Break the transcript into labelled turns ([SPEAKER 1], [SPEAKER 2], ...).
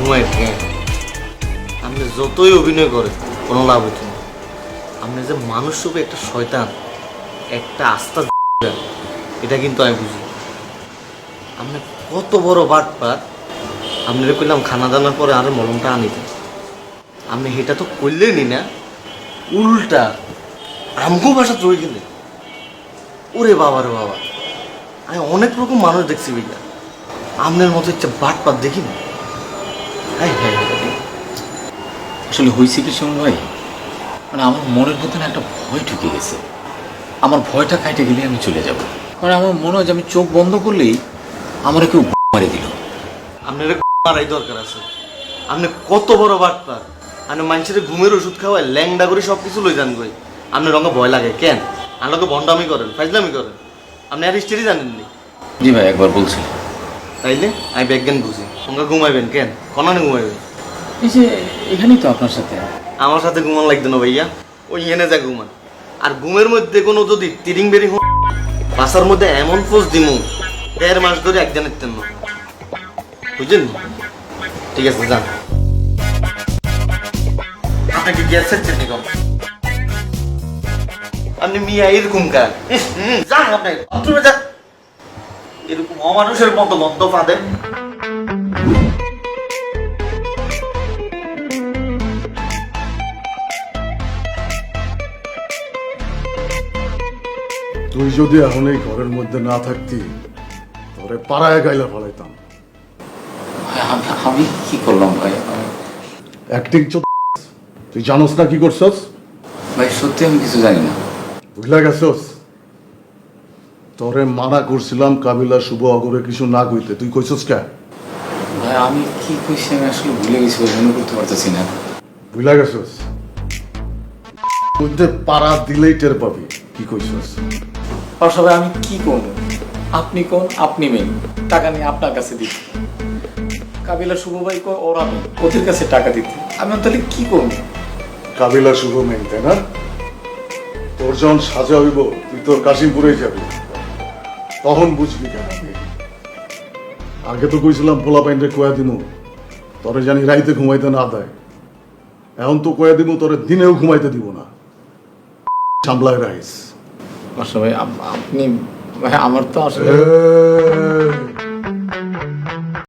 [SPEAKER 1] ঘুমায় কেন? আপনি যতই অভিনয় করেন কোনো লাভ হতো না। আপনি যে মানুষ রূপে একটা শয়তান, একটা আস্থা, এটা কিন্তু আমি বুঝি। আপনি কত বড় বাটপার। আপনারা কইলাম খানা দানার পরে আরো মলমটা আনিতেন, আপনি সেটা তো করলেনই না, উল্টা আমগো বাসা রয়ে গেলে। ওরে বাবা রে বাবা, আমি অনেক রকম মানুষ দেখছি ভাইয়া, আপনার মতো একটা বাটপার দেখিনি। হ্যাঁ হ্যাঁ,
[SPEAKER 2] আসলে হয়েছে কি শোন ভাই, মানে আমার মনের মধ্যে না একটা ভয় ঢুকে গেছে। আমার ভয়টা কাটে গেলে আমি চলে যাব। মানে আমার মনে হয় যে আমি চোখ বন্ধ করলেই আমার কেউ মারে দিল।
[SPEAKER 1] আপনার মারাই দরকার আছে। আপনি কত বড় বাটপার, আপনি মানুষের ঘুমের ওষুধ খাওয়ায় ল্যাংডা করে সব কিছু লই যান গই। আপনার রঙে ভয় লাগে কেন? আপনাকে ভণ্ডামি করেন, ফাইজলামি করেন। আপনি আর হিস্ট্রি জানেননি?
[SPEAKER 2] জি ভাই, একবার বলছি।
[SPEAKER 1] তাইলে আমি ব্যাজ্ঞান বুঝি। সঙ্গে ঘুমাইবেন কেন? কনানে ঘুমাইবেন?
[SPEAKER 2] এই যে এখানেই তো আপনার সাথে।
[SPEAKER 1] আমার সাথে ঘুমান লাগতো না ভাইয়া, ওই এনে যা ঘুমান। আর ঘুমের মধ্যে কোনো যদি তিরিং বেরিং বাসার মধ্যে এমন ফোর্স দিমু 1.5 মাস ধরে একজনের তেন, বুঝলেন? ঠিক আছে যান। আপনাকে গ্যাসের চেটনি কম, আপনি মিয়া এরকম কার যান, আপনি বাথরুমে যান। এরকম অমানুষের মতো মদ্য ফাঁদে।
[SPEAKER 3] তুই যদি এখন এই ঘরের মধ্যে না থাকতি, তোরে পাড়ায় গাইলা ফলাইতাম।
[SPEAKER 2] ভাই আমি কি করলাম ভাই?
[SPEAKER 3] অ্যাক্টিং তুই জানোস না কি করছস?
[SPEAKER 2] ভাই সত্যি আমি কিছু জানি না।
[SPEAKER 3] বুঝলা গেছস? তোরে মানা করছিলাম কাবিলা শুভ অগরে কিছু না কইতে, তুই কইছস কে?
[SPEAKER 2] ভাই আমি কি কইছি আমি আসলে ভুলে গেছি ভাই, মনে করতে পারতেছি না।
[SPEAKER 3] বুঝলা গেছস? মধ্যে পাড়া দিলেই টের পাবি কি কইছস।
[SPEAKER 2] আর সবাই আমি কি করবো? আপনি কোন, আপনি মেন টাকা নিয়ে আপনার কাছে দিচ্ছি। কাবিলা শুভ ভাই কো ওরা মেন, ওদের কাছে টাকা দিতে আমি তাহলে কি করবো?
[SPEAKER 3] কাবিলা শুভ মেন, তাই না? তোর যখন সাজা হইব তুই তোর কাশিমপুরে যাবি, তখন বুঝবি কেন। আগে তো কইছিলাম পোলা পাইন্ডে কয়া দিমু তোরে জানি রাইতে ঘুমাইতে না দেয়, এখন তো কয়া দিমু তোরে দিনেও ঘুমাইতে দিব না। সামলায় রাইস।
[SPEAKER 2] ভাই আপনি ভাই আমার তো আসলে
[SPEAKER 3] এই,